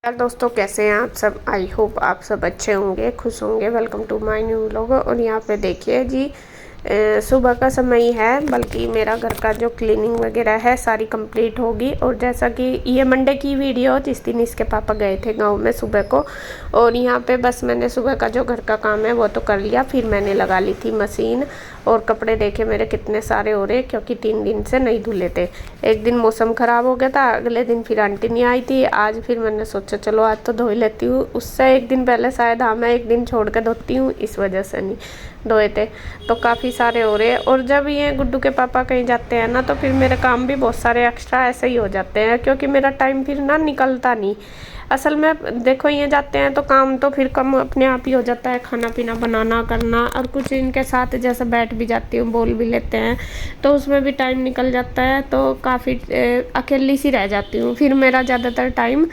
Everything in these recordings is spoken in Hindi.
यार दोस्तों, कैसे हैं आप सब। आई होप आप सब अच्छे होंगे, खुश होंगे। Welcome to my new vlog. और यहाँ पे देखिए जी, सुबह का समय ही है, बल्कि मेरा घर का जो क्लीनिंग वगैरह है सारी कंप्लीट होगी। और जैसा कि ये मंडे की वीडियो, जिस दिन इसके पापा गए थे गांव में सुबह को, और यहाँ पे बस मैंने सुबह का जो घर का काम है वो तो कर लिया। फिर मैंने लगा ली थी मशीन, और कपड़े देखे मेरे कितने सारे हो रहे, क्योंकि 3 दिन से नहीं धुले थे। एक दिन मौसम ख़राब हो गया था, अगले दिन फिर आंटी नहीं आई थी। आज फिर मैंने सोचा चलो आज तो धो ही लेती हूँ। उससे एक दिन पहले शायद हाँ, मैं एक दिन छोड़ के धोती हूँ, इस वजह से नहीं धोए थे। तो काफ़ी सारे हो रहे हैं। और जब ये गुड्डू के पापा कहीं जाते हैं ना, तो फिर मेरे काम भी बहुत सारे एक्स्ट्रा ऐसे ही हो जाते हैं, क्योंकि मेरा टाइम फिर ना निकलता नहीं। असल में देखो, ये जाते हैं तो काम तो फिर कम अपने आप ही हो जाता है, खाना पीना बनाना करना। और कुछ इनके साथ जैसे बैठ भी जाती हूँ, बोल भी लेते हैं, तो उसमें भी टाइम निकल जाता है। तो काफ़ी अकेली सी रह जाती हूँ। फिर मेरा ज़्यादातर टाइम,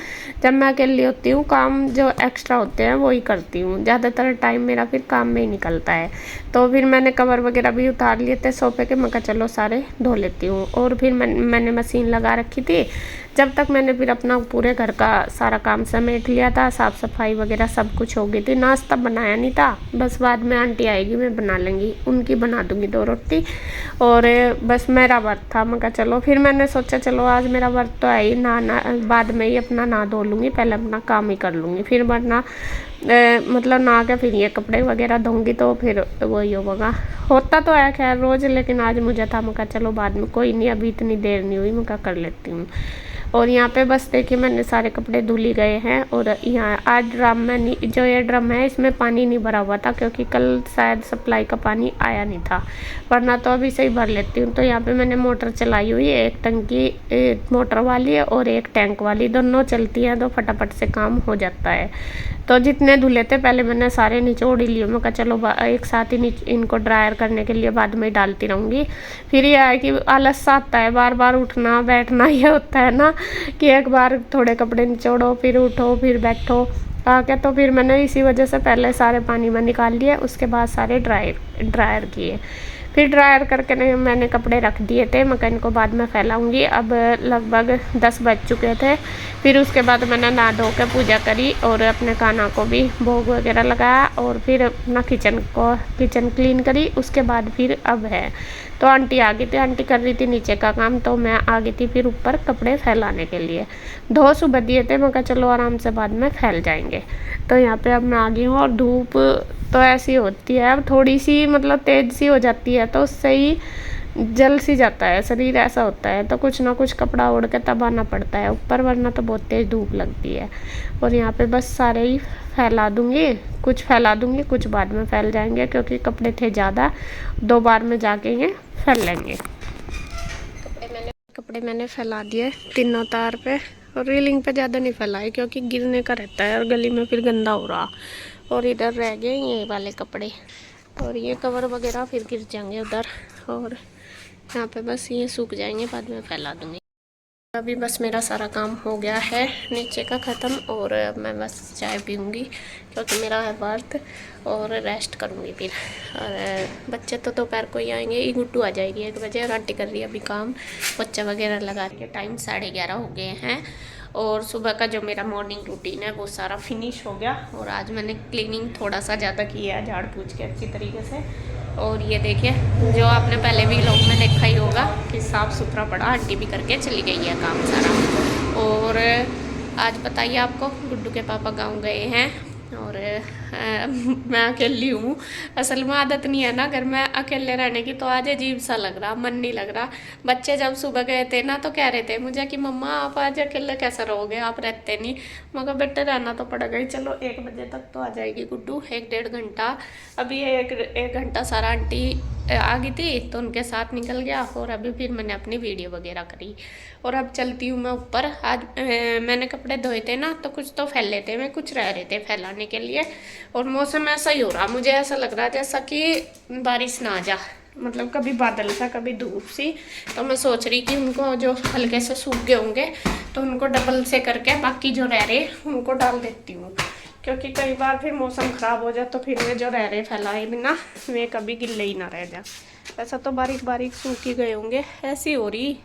जब मैं अकेली होती हूँ, काम जो एक्स्ट्रा होते हैं वो ही करती हूँ। ज़्यादातर टाइम मेरा फिर काम में ही निकलता है। तो फिर मैंने कवर वगैरह भी उतार लिए थे सोफे के, मैं कहा चलो सारे धो लेती हूँ। और फिर मैंने मशीन लगा रखी थी। जब तक मैंने फिर अपना पूरे घर का सारा काम समेट लिया था, साफ़ सफाई वगैरह सब कुछ हो गई थी। नाश्ता बनाया नहीं था, बस बाद में आंटी आएगी मैं बना लेंगी, उनकी बना दूंगी 2 रोटी। और बस मेरा व्रत था, मैं कहा चलो। फिर मैंने सोचा चलो आज मेरा व्रत तो है ही, ना बाद में ही अपना नहा धो लूँगी, पहले अपना काम ही कर लूँगी। फिर वरना मतलब नहा के फिर ये कपड़े वगैरह धोंगी तो फिर वही होगा। होता तो है खैर रोज़, लेकिन आज मुझे था, मैं कहा चलो बाद में, कोई नहीं, अभी इतनी देर नहीं हुई, मैं कहा कर लेती हूँ। और यहाँ पे बस देखिए मैंने सारे कपड़े धुल ही गए हैं। और यहाँ आज ड्रम में जो ये ड्रम है इसमें पानी नहीं भरा हुआ था, क्योंकि कल शायद सप्लाई का पानी आया नहीं था, वरना तो अभी से ही भर लेती हूँ। तो यहाँ पे मैंने मोटर चलाई हुई है, एक टंकी मोटर वाली है और एक टैंक वाली, दोनों चलती हैं तो फटाफट से काम हो जाता है। तो जितने धुले थे पहले मैंने सारे निचोड़ ही लिए, मैं कहा चलो एक साथ ही इनको ड्रायर करने के लिए बाद में डालती रहूँगी। फिर ये है कि आलस सा आता है, बार बार उठना बैठना, ये होता है ना कि एक बार थोड़े कपड़े निचोड़ो फिर उठो फिर बैठो आके। तो फिर मैंने इसी वजह से पहले सारे पानी में निकाल लिए, उसके बाद सारे ड्रायर किए। फिर ड्रायर करके मैंने कपड़े रख दिए थे, मैं इनको बाद में फैलाऊंगी। अब लगभग 10 बज चुके थे। फिर उसके बाद मैंने नहा धो के पूजा करी और अपने कान्हा को भी भोग वगैरह लगाया, और फिर अपना किचन क्लीन करी। उसके बाद फिर अब है तो आंटी आ गई थी, आंटी कर रही थी नीचे का काम, तो मैं आ गई थी फिर ऊपर कपड़े फैलाने के लिए। 2 सुबह दिए थे, मैं कहा चलो आराम से बाद में फैल जाएंगे। तो यहाँ पे अब मैं आ गई हूँ, और धूप तो ऐसी होती है अब थोड़ी सी मतलब तेज़ सी हो जाती है, तो उससे ही जल सी जाता है शरीर, ऐसा होता है। तो कुछ ना कुछ कपड़ा ओढ़ के तब आना पड़ता है ऊपर, वरना तो बहुत तेज़ धूप लगती है। और यहाँ पे बस सारे ही फैला दूँगी, कुछ फैला दूँगी, कुछ बाद में फैल जाएंगे, क्योंकि कपड़े थे ज़्यादा, 2 बार में जाके ये फैल लेंगे। कपड़े मैंने फैला दिए तीनों तार पे, और रीलिंग पे ज़्यादा नहीं फैलाए क्योंकि गिरने का रहता है और गली में फिर गंदा हो रहा। और इधर रह गए ये वाले कपड़े, और ये कवर वगैरह फिर गिर जाएंगे उधर। और यहाँ पे बस ये सूख जाएंगे, बाद में फैला दूँगी। अभी बस मेरा सारा काम हो गया है नीचे का ख़त्म, और मैं बस चाय पीऊँगी क्योंकि मेरा है व्रत, और रेस्ट करूँगी फिर। और बच्चे तो दोपहर को ही आएंगे, ये गुड्डू आ जाएगी 1 बजे, और आंटी कर रही है अभी काम, पोछा वगैरह लगा के। टाइम 11:30 हो गए हैं। और सुबह का जो मेरा मॉर्निंग रूटीन है वो सारा फिनिश हो गया। और आज मैंने क्लीनिंग थोड़ा सा ज़्यादा किया है, झाड़ पूछ के अच्छी तरीके से। और ये देखिए, जो आपने पहले भी व्लॉग में देखा ही होगा कि साफ़ सुथरा पड़ा, आंटी भी करके चली गई है काम सारा। और आज बताइए आपको, गुड्डू के पापा गाँव गए हैं, और मैं अकेली हूँ। असल में आदत नहीं है ना घर में अकेले रहने की, तो आज अजीब सा लग रहा, मन नहीं लग रहा। बच्चे जब सुबह गए थे ना, तो कह रहे थे मुझे कि मम्मा आप आज अकेले कैसे रहोगे, आप रहते नहीं। मगर बेटे रहना तो पड़ेगा ही। चलो 1 बजे तक तो आ जाएगी गुड्डू, 1-1.5 घंटा। अभी एक घंटा सारा आंटी आ गई थी तो उनके साथ निकल गया, और अभी फिर मैंने अपनी वीडियो वगैरह करी। और अब चलती हूँ मैं ऊपर। आज मैंने कपड़े धोए थे ना, तो कुछ तो फैले थे, मैं कुछ रह रहे थे फैलाने के लिए। और मौसम ऐसा ही हो रहा, मुझे ऐसा लग रहा है जैसा कि बारिश ना आ जा, मतलब कभी बादल सा कभी धूप सी। तो मैं सोच रही कि उनको जो हल्के से सूख गए होंगे तो उनको डबल से करके बाकी जो रह रहे उनको डाल देती हूँ, क्योंकि कई बार फिर मौसम ख़राब हो जाए तो फिर वे जो रह रहे फैलाए बिना वे कभी गिल्ले ही ना रह जाए। ऐसा तो बारीक बारीक सूख ही गए होंगे। ऐसी हो रही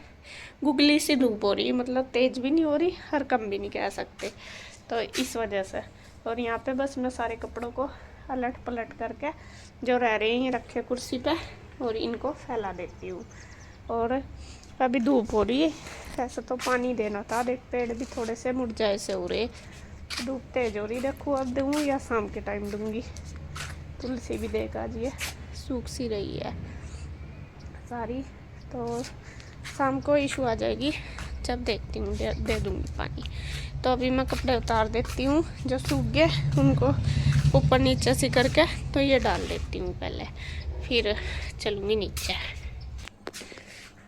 गुगली सी धूप हो रही, मतलब तेज़ भी नहीं हो रही और कम भी नहीं कह सकते। तो इस वजह से। और यहाँ पे बस मैं सारे कपड़ों को अलट पलट करके जो रह रहे हैं रखे कुर्सी पे और इनको फैला देती हूँ। और अभी धूप हो रही है, ऐसे तो पानी देना था, देख पेड़ भी थोड़े से मुरझाए से हो रहे, धूप तेज हो रही। देखो अब दूँ या शाम के टाइम दूँगी। तुलसी भी देख आज ये सूख सी रही है सारी, तो शाम को इशू आ जाएगी जब देखती हूँ दे दूँगी पानी। तो अभी मैं कपड़े उतार देती हूँ जो सूख गए, उनको ऊपर नीचे से करके तो ये डाल देती हूँ पहले, फिर चलूँगी नीचे।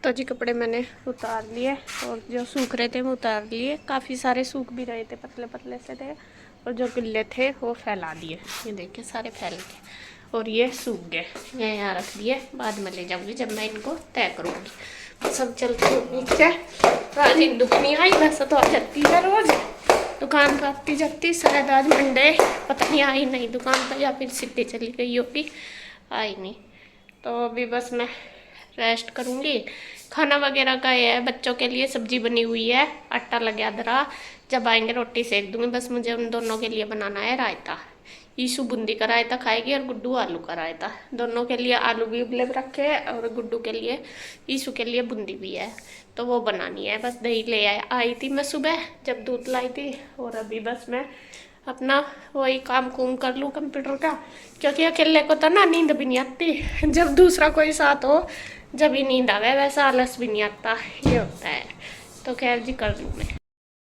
तो जी कपड़े मैंने उतार लिए और जो सूख रहे थे वो उतार लिए। काफ़ी सारे सूख भी रहे थे, पतले पतले से थे, और जो गिल्ले थे वो फैला दिए। ये देखिए सारे फैल गए और ये सूख गए। ये यहाँ रख दिए, बाद में ले जाऊँगी जब मैं इनको तय करूँगी। सब चलते हैं नीचे। आज इन नहीं आई, वैसे तो आ जाती है रोज़ दुकान पर, आती जाती। शायद आज मंडे, पता नहीं आई नहीं दुकान पर या फिर सीधे चली गई होगी, आई नहीं। तो अभी बस मैं रेस्ट करूँगी। खाना वगैरह का है, बच्चों के लिए सब्जी बनी हुई है, आटा लगा दरा, जब आएंगे रोटी सेक दूँगी। बस मुझे उन दोनों के लिए बनाना है रायता। ईशु बूंदी का रायता खाएगी और गुड्डू आलू का रायता। दोनों के लिए आलू भी उबले रखे हैं और गुड्डू के लिए, ईशु के लिए बूंदी भी है, तो वो बनानी है। बस दही ले आई थी मैं सुबह जब दूध लाई थी, और अभी बस मैं अपना वही काम कुम कर लूँ कंप्यूटर का, क्योंकि अकेले को तो ना नींद भी नहीं आती। जब दूसरा कोई साथ हो जब ही नींद आवे, वैसा आलस भी नहीं आता, ये होता है। तो खैर जी कर लूँ मैं।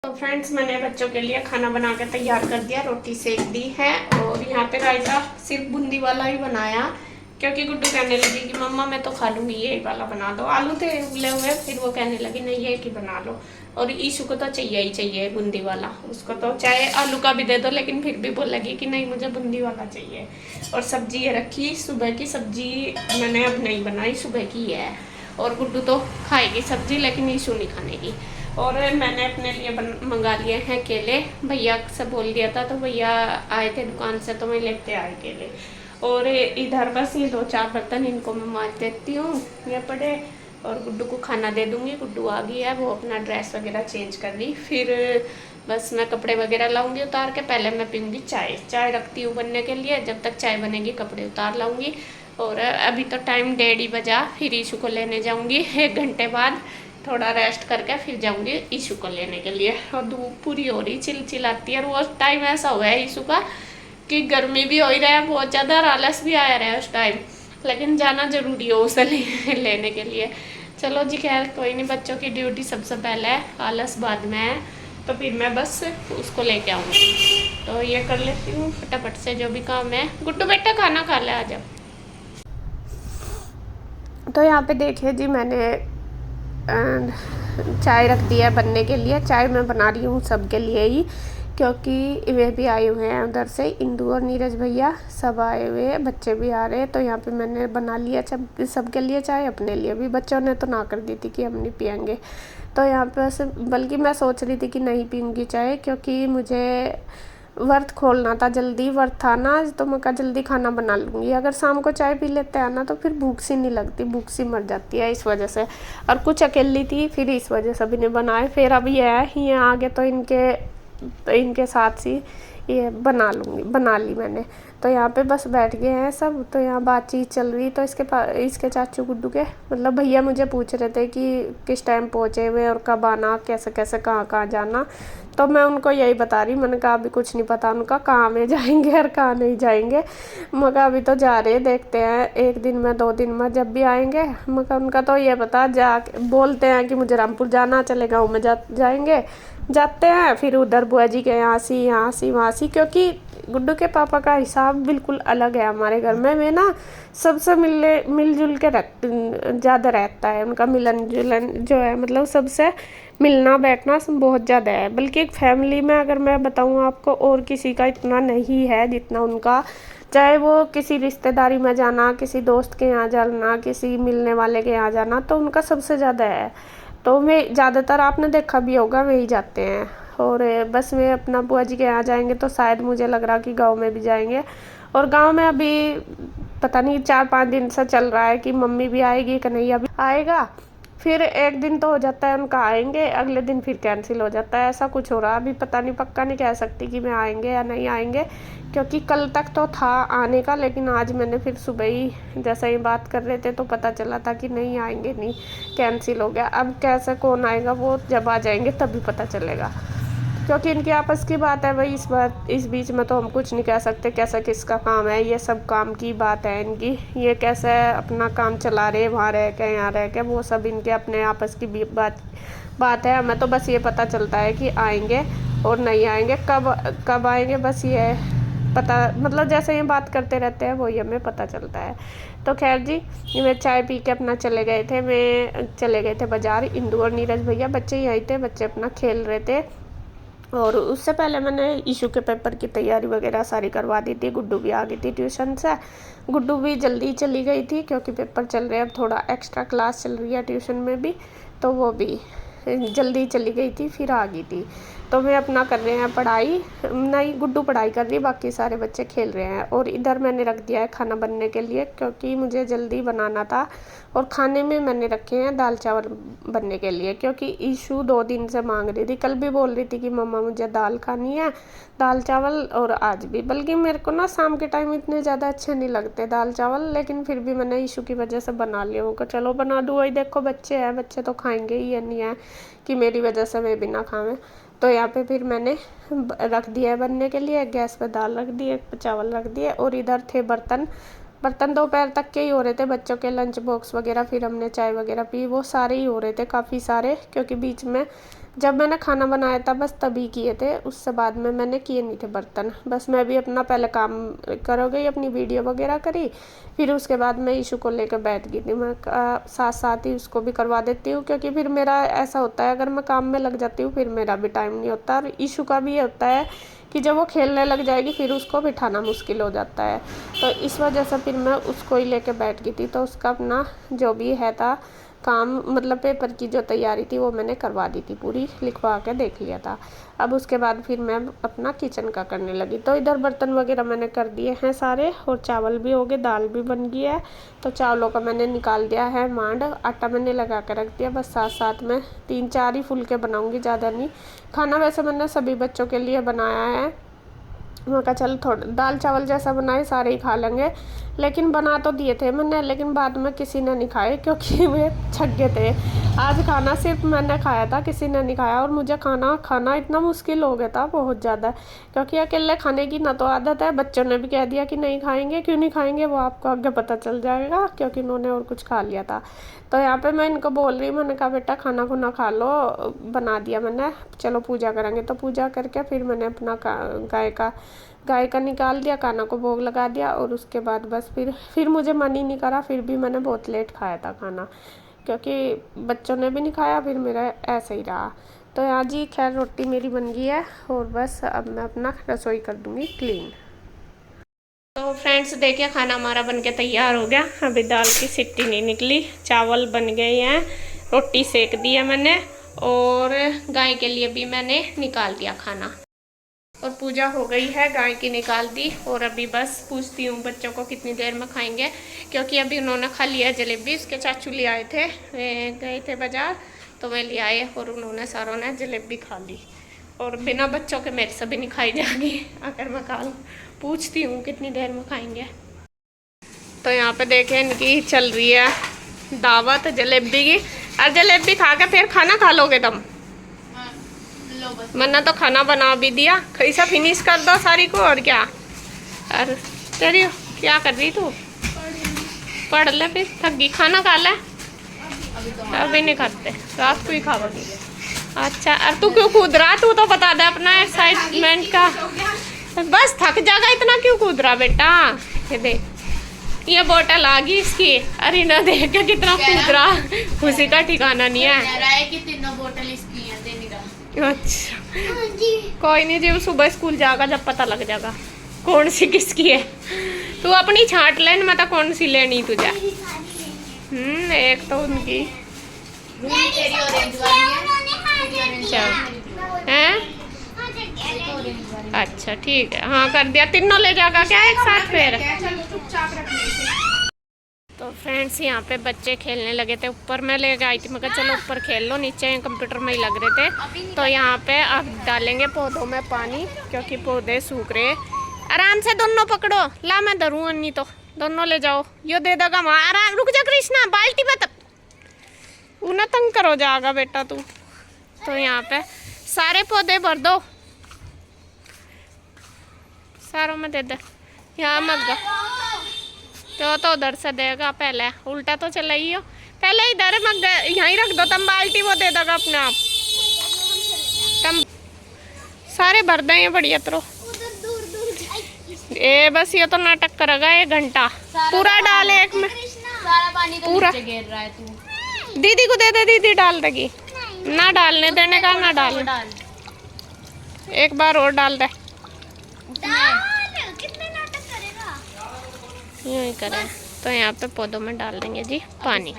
तो फ्रेंड्स मैंने बच्चों के लिए खाना बना के तैयार कर दिया, रोटी सेक दी है, और यहाँ पे रायता सिर्फ बूंदी वाला ही बनाया, क्योंकि गुड्डू कहने लगी कि मम्मा मैं तो खा लूँगी, ये वाला बना दो। आलू थे उबले हुए, फिर वो कहने लगी नहीं ये ही बना लो। और ईशु को तो चाहिए ही चाहिए बूंदी वाला, उसको तो चाहे आलू का भी दे दो, लेकिन फिर भी बोलेगी कि नहीं मुझे बूंदी वाला चाहिए। और सब्जी ये रखी, सुबह की सब्जी मैंने अब नहीं बनाई, सुबह की है। और गुड्डू तो खाएगी सब्जी, लेकिन ईशु नहीं खाने की। और मैंने अपने लिए मंगा लिए हैं केले, भैया से बोल दिया था, तो भैया आए थे दुकान से तो मैं लेते आए केले। और इधर बस ये 2-4 बर्तन इनको मैं मांज देती हूँ, ये पड़े, और गुड्डू को खाना दे दूँगी। गुड्डू आ गई है, वो अपना ड्रेस वगैरह चेंज कर ली, फिर बस मैं कपड़े वगैरह लाऊंगी उतार के। पहले मैं पीऊँगी चाय रखती हूँ बनने के लिए, जब तक चाय बनेगी कपड़े उतार लाऊंगी। और अभी तो टाइम 1:30 बजा, फिर ईशु को लेने जाऊँगी 1 घंटे बाद, थोड़ा रेस्ट करके फिर जाऊँगी ईशु को लेने के लिए। और धूप पूरी हो रही, चिलचिलाती है, और वो टाइम ऐसा हुआ है ईशु का कि गर्मी भी हो ही रहा है बहुत ज़्यादा, और आलस भी आया रहा है उस टाइम, लेकिन जाना जरूरी हो उसे लेने के लिए। चलो जी खैर कोई नहीं, बच्चों की ड्यूटी सबसे पहले है, आलस बाद में है। तो फिर मैं बस उसको लेके आऊँगी, तो ये कर लेती हूँ फटाफट से जो भी काम है। गुड्डू बेटा खाना खा ले, आ जाओ। तो यहाँ पे देखिए जी मैंने चाय रख दी है बनने के लिए। चाय मैं बना रही हूँ सबके लिए ही, क्योंकि वे भी आए हुए हैं उधर से, इंदू और नीरज भैया सब आए हुए हैं, बच्चे भी आ रहे हैं। तो यहाँ पे मैंने बना लिया सबके लिए चाय, अपने लिए भी। बच्चों ने तो ना कर दी थी कि हम नहीं पियेंगे, तो यहाँ पे बस, बल्कि मैं सोच रही थी कि नहीं पीऊँगी चाय, क्योंकि मुझे व्रत खोलना था, जल्दी व्रत था ना, तो मैं कहा जल्दी खाना बना लूँगी। अगर शाम को चाय पी लेते हैं ना तो फिर भूख सी नहीं लगती, भूख सी मर जाती है, इस वजह से। और कुछ अकेली थी, फिर इस वजह से भी नहीं बनाए। फिर अब ये आ गए तो इनके साथ ही ये बना ली मैंने। तो यहाँ पे बस बैठ गए हैं सब, तो यहाँ बातचीत चल रही। तो इसके चाचू गुड्डू के मतलब भैया मुझे पूछ रहे थे कि किस टाइम पहुँचे हुए और कब आना, कैसे कैसे कहाँ जाना। तो मैं उनको यही बता रही, मैंने कहा अभी कुछ नहीं पता उनका कहाँ में जाएंगे और कहाँ नहीं जाएंगे। मगर अभी तो जा रहे, देखते हैं 1 दिन में 2 दिन में जब भी आएंगे। मगर उनका तो ये पता, बोलते हैं कि मुझे रामपुर जाना, चले गाँव में जाते हैं, फिर उधर बुआ जी के यहाँ सी वहाँ सी। क्योंकि गुड्डू के पापा का हिसाब बिल्कुल अलग है हमारे घर में। वे ना सबसे मिलजुल के ज़्यादा रहता है, उनका मिलन जुलन जो है, मतलब सबसे मिलना बैठना बहुत ज़्यादा है। बल्कि एक फैमिली में अगर मैं बताऊँ आपको, और किसी का इतना नहीं है जितना उनका। चाहे वो किसी रिश्तेदारी में जाना, किसी दोस्त के यहाँ जाना, किसी मिलने वाले के यहाँ जाना, तो उनका सबसे ज़्यादा है। तो वे ज़्यादातर आपने देखा भी होगा वे ही जाते हैं। और बस वे अपना बुआ जी के यहाँ जाएंगे, तो शायद मुझे लग रहा कि गांव में भी जाएंगे। और गांव में अभी पता नहीं 4-5 दिन से चल रहा है कि मम्मी भी आएगी, कन्हैया भी आएगा। फिर एक दिन तो हो जाता है उनका आएंगे, अगले दिन फिर कैंसिल हो जाता है, ऐसा कुछ हो रहा है। अभी पता नहीं, पक्का नहीं कह सकती कि मैं आएंगे या नहीं आएंगे, क्योंकि कल तक तो था आने का, लेकिन आज मैंने फिर सुबह ही जैसा ही बात कर रहे थे तो पता चला था कि नहीं आएंगे, नहीं कैंसिल हो गया। अब कैसे कौन आएगा, वो जब आ जाएंगे तभी पता चलेगा, क्योंकि इनकी आपस की बात है भाई। इस बीच में तो हम कुछ नहीं कह सकते कैसा किसका काम है, ये सब काम की बात है इनकी। ये कैसे अपना काम चला रहे, वहाँ रह के यहाँ रह के, वो सब इनके अपने आपस की बात है। हमें तो बस ये पता चलता है कि आएंगे और नहीं आएंगे, कब आएंगे बस ये पता, मतलब जैसे ये बात करते रहते हैं वही हमें पता चलता है। तो खैर जी, मैं चाय पी के अपना चले गए थे बाज़ार। इंदू और नीरज भैया बच्चे ही आए थे, बच्चे अपना खेल रहे थे। और उससे पहले मैंने ईशू के पेपर की तैयारी वगैरह सारी करवा दी थी। गुड्डू भी आ गई थी ट्यूशन से, गुड्डू भी जल्दी चली गई थी क्योंकि पेपर चल रहे हैं, अब थोड़ा एक्स्ट्रा क्लास चल रही है ट्यूशन में भी, तो वो भी जल्दी चली गई थी, फिर आ गई थी। तो वे अपना कर रहे हैं पढ़ाई, नहीं गुड्डू पढ़ाई कर रही है, बाकी सारे बच्चे खेल रहे हैं। और इधर मैंने रख दिया है खाना बनने के लिए, क्योंकि मुझे जल्दी बनाना था। और खाने में मैंने रखे हैं दाल चावल बनने के लिए, क्योंकि ईशू 2 दिन से मांग रही थी, कल भी बोल रही थी कि मम्मा मुझे दाल खानी है, दाल चावल, और आज भी। बल्कि मेरे को ना शाम के टाइम इतने ज़्यादा अच्छे नहीं लगते दाल चावल, लेकिन फिर भी मैंने ईशू की वजह से बना लिया हूँ, चलो बना दूँ। वही देखो बच्चे हैं, बच्चे तो खाएंगे ही, ये नहीं है कि मेरी वजह से वे भी ना खाएं। तो यहाँ पे फिर मैंने रख दिया है बनने के लिए, गैस पे दाल रख दी, एक चावल रख दिए। और इधर थे बर्तन दोपहर तक के ही हो रहे थे, बच्चों के लंच बॉक्स वगैरह, फिर हमने चाय वगैरह पी, वो सारे ही हो रहे थे, काफ़ी सारे, क्योंकि बीच में जब मैंने खाना बनाया था बस तभी किए थे, उससे बाद में मैंने किए नहीं थे बर्तन। बस मैं भी अपना पहले काम करो गई, अपनी वीडियो वगैरह करी, फिर उसके बाद मैं ईशू को लेकर बैठ गई थी। मैं साथ साथ ही उसको भी करवा देती हूँ, क्योंकि फिर मेरा ऐसा होता है अगर मैं काम में लग जाती हूँ फिर मेरा भी टाइम नहीं होता। और ईशू का भी ये होता है कि जब वो खेलने लग जाएगी फिर उसको बिठाना मुश्किल हो जाता है, तो इस वजह से फिर मैं उसको ही लेके बैठ गई थी। तो उसका अपना जो भी है था काम, मतलब पेपर की जो तैयारी थी वो मैंने करवा दी थी, पूरी लिखवा के देख लिया था। अब उसके बाद फिर मैं अपना किचन का करने लगी। तो इधर बर्तन वगैरह मैंने कर दिए हैं सारे, और चावल भी हो गए, दाल भी बन गई है। तो चावलों का मैंने निकाल दिया है मांड, आटा मैंने लगा कर रख दिया, बस साथ साथ में 3-4 ही फुलके बनाऊंगी, ज़्यादा नहीं। खाना वैसे मैंने सभी बच्चों के लिए बनाया है, मैं कहा चल थोड़ा दाल चावल जैसा बनाए सारे ही खा लेंगे, लेकिन बना तो दिए थे मैंने, लेकिन बाद में किसी ने नहीं खाए, क्योंकि वे छगे थे। आज खाना सिर्फ मैंने खाया था, किसी ने नहीं खाया। और मुझे खाना इतना मुश्किल हो गया था बहुत ज़्यादा, क्योंकि अकेले खाने की ना तो आदत है, बच्चों ने भी कह दिया कि नहीं खाएंगे। क्यों नहीं खाएंगे वो आपको आगे पता चल जाएगा, क्योंकि उन्होंने और कुछ खा लिया था। तो यहाँ पे मैं इनको बोल रही, मैंने कहा बेटा खाना खुना खा लो, बना दिया मैंने, चलो पूजा करेंगे। तो पूजा करके फिर मैंने अपना गाय का निकाल दिया, काना को भोग लगा दिया, और उसके बाद बस फिर मुझे मन ही नहीं करा, फिर भी मैंने बहुत लेट खाया था खाना, क्योंकि बच्चों ने भी नहीं खाया, फिर मेरा ऐसे ही रहा। तो यहाँ जी खैर रोटी मेरी बन गई है, और बस अब मैं अपना रसोई कर दूँगी क्लीन। तो फ्रेंड्स देखिए खाना हमारा बनके तैयार हो गया। अभी दाल की सीटी नहीं निकली, चावल बन गए हैं, रोटी सेक दी है मैंने, और गाय के लिए भी मैंने निकाल दिया खाना, और पूजा हो गई है, गाय की निकाल दी। और अभी बस पूछती हूँ बच्चों को कितनी देर में खाएंगे, क्योंकि अभी उन्होंने खा लिया जलेबी, उसके चाचू ले आए थे, गए थे बाज़ार, तो वे ले आए और उन्होंने सारों ने जलेबी खा ली। और बिना बच्चों के मेरे से भी नहीं खाई जाएगी, अगर मैं खा लूँ। पूछती हूँ कितनी देर में खाएंगे। तो यहाँ पे देखें इनकी चल रही है दावत जलेबी की, और जलेबी खा के फिर खाना खा लोगे तुम? मैंने तो खाना बना भी दिया, इसे फिनिश कर दो सारी को, और क्या। और तेरी क्या कर रही तू? पढ़ ले, फिर थकी, खाना खा ले। अभी नहीं खाते, रात को ही खाओगी। अच्छा, और तू क्यों कूद रहा? तू तो बता दे अपना एक्साइटमेंट का। बस थक जाएगा, इतना क्यों कूद रहा बेटा? ये देख, ये बोतल आ गई इसकी, अरे ना देख के कितना कूद रहा, खुशी का ठिकाना नहीं है। कि तीनों बोतल इसकी है, दे नहीं रहा। अच्छा कोई नहीं जी, सुबह स्कूल जाएगा जब पता लग जाएगा कौन सी किसकी है। तू अपनी छांट ले, मैं तो कौन सी लेनी तुझे। एक तो उनकी है। अच्छा ठीक है, हाँ कर दिया, तीनों ले जाएगा क्या एक साथ फिर? तो फ्रेंड्स यहाँ पे बच्चे खेलने लगे थे ऊपर। मैं ले आई थी, मैं कहा चलो ऊपर खेल लो, नीचे कंप्यूटर में ही लग रहे थे। तो यहाँ पे अब डालेंगे पौधों में पानी, क्योंकि पौधे सूख रहे। आराम से दोनों पकड़ो, ला मैं धरूँ अन्नी, तो दोनों ले जाओ, यो दे देगा वहाँ। आराम, रुक जा कृष्णा, बाल्टी मत, उन्हें तंग करो जाएगा बेटा तू। तो यहाँ पे सारे पौधे भर दो, सारों में दे दे, यहाँ मत दो। तो उधर से देगा, पहले उल्टा तो चला ही हो, पहले इधर मत दे, यहीं रख दो तुम बाल्टी, वो दे देगा अपने आप। तुम सारे भर दें बढ़िया तरह। ए बस ये तो नाटक करेगा 1 घंटा पूरा, डाल एक में सारा पानी तो पूरा नीचे गिर रहा है। तू दीदी को दे दे, दीदी डाल देगी। ना डालने देने का, ना डाल, एक बार और डाल दे। कितने नाटक करेगा? यूँ ही करें। तो यहाँ पे पौधों में डाल देंगे जी पानी।